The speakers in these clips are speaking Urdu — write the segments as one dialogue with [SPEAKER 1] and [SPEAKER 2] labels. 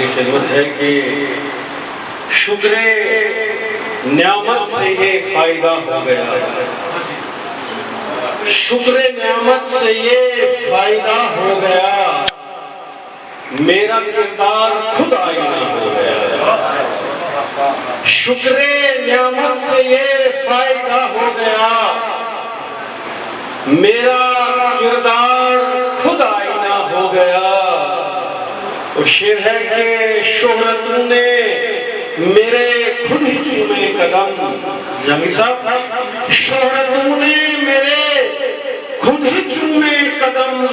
[SPEAKER 1] حاضری خدمت ہے کہ شکر نعمت سے یہ فائدہ ہو گیا، شکر نعمت سے یہ فائدہ ہو گیا، میرا کردار خود آئینہ ہو گیا۔ شکر نعمت سے یہ فائدہ ہو گیا، میرا کردار خود آئینہ ہو گیا۔ وہ شعر ہے کہ شہرتوں نے میرے خود ہی چومے قدم، جہانگیر صاحب، شہرتوں نے میرے خود ہی چومے قدم،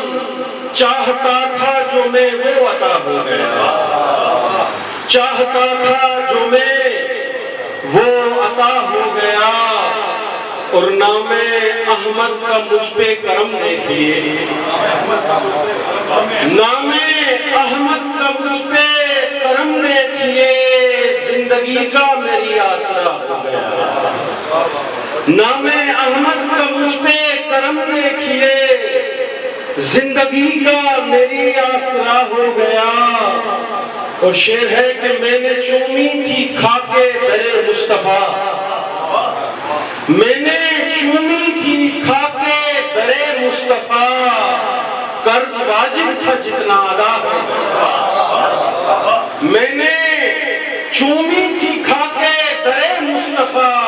[SPEAKER 1] چاہتا تھا جو میں وہ عطا ہو گیا، چاہتا تھا جو میں وہ عطا ہو گیا۔ اور نام احمد کا مجھ پہ کرم دیکھیے، نام احمد کا مجھ پہ کرم دیکھیے، زندگی کا میری آسرا ہو گیا۔ نام احمد کا مجھ پہ کرم دیکھیے، زندگی کا میری آسرا ہو گیا۔ اور شعر ہے کہ میں نے چومی تھی خاکے در مصطفیٰ، میں نے چومی تھی خاکے در مصطفیٰ، قرض واجب تھا جتنا ادا ہو گیا۔ میں نے چومی تھی خاکے در مصطفیٰ،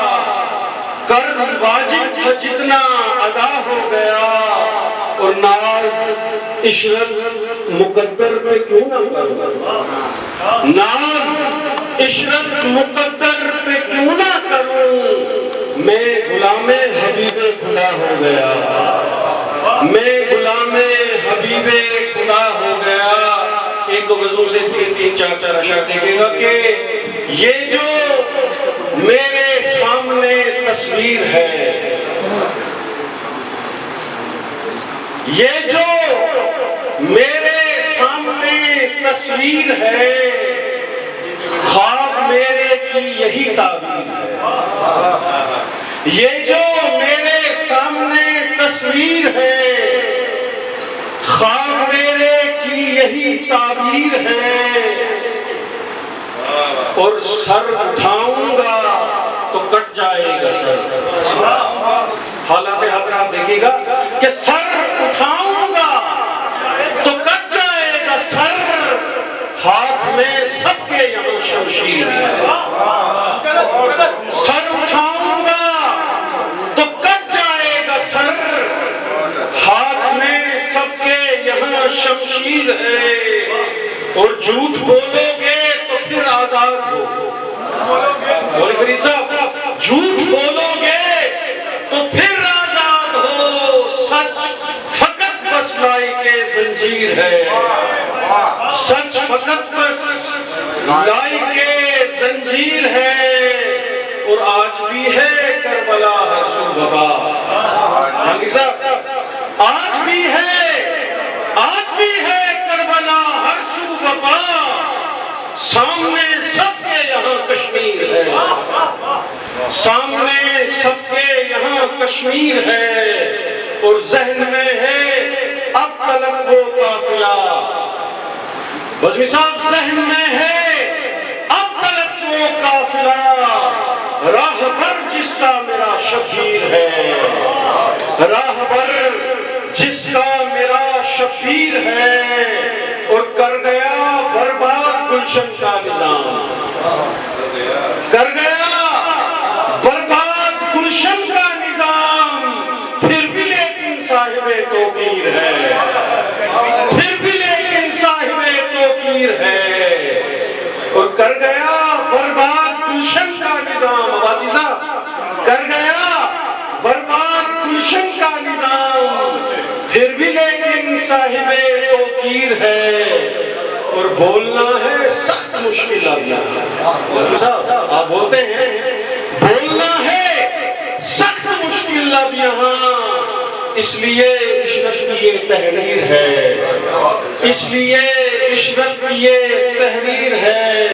[SPEAKER 1] قرض واجب تھا جتنا ادا ہو گیا۔ اور ناز عشرت مقدر پہ کیوں نہ کروں، ناز عشرت مقدر پہ کیوں نہ کروں، میں غلام حبیب خدا ہو گیا، میں غلام حبیب خدا ہو گیا۔ ایک دو غزلوں سے تین چار اشعار دیکھے گا کہ یہ جو میرے سامنے تصویر ہے، یہ جو میرے سامنے تصویر ہے، خواب میرے کی یہی تعبیر ہے۔ یہ جو میرے سامنے تصویر ہے، خواب میرے کی یہی تعبیر ہے۔ اور سر اٹھاؤں گا تو کٹ جائے گا سر، حالات حضرات دیکھے گا کہ سر اٹھاؤں گا تو کٹ جائے گا سر، ہاتھ میں سب کے یہاں شمشیر ہے۔ سر اٹھاؤں گا تو کٹ جائے گا سر، ہاتھ میں سب کے یہاں شمشیر ہے۔ اور جھوٹ بولو گے تو پھر آزاد ہو، بولے فرید صاحب، جھوٹ بولو گے تو پھر آزاد ہو، سچ فقط بس لائق زنجیر ہے، سچ فقط بس لائق زنجیر ہے۔ اور آج بھی ہے کربلا ہر سو وبا، جہانگیر صاحب، آج بھی ہے کربلا ہر سو وبا، سامنے سب کے یہاں کشمیر ہے، سامنے سب کے یہاں کشمیر ہے۔ اور ذہن میں ہے اب تلک وہ قافلہ، بزمی صاحب ذہن میں ہے اب تلک وہ قافلہ، راہ بر جس کا میرا شبیر ہے، راہ بر جس کا میرا شبیر ہے۔ اور کر گیا برباد گلشن کا نظام، کر گیا برباد گلشن کا نظام، پھر بھی لیکن صاحب توقیر ہے، پھر بھی لیکن صاحب توقیر ہے۔ اور کر گیا برباد گلشن کا نظام، عباسی صاحب، کر گیا برباد گلشن کا نظام، پھر بھی لیکن صاحب توقیر ہے۔ اور بولنا ہے سخت مشکل عباسی صاحب، آپ بولتے ہیں بولنا ہے سخت مشکل اب یہاں، اس لیے عشرت کی یہ تحریر ہے، اس لیے عشرت کی یہ تحریر ہے۔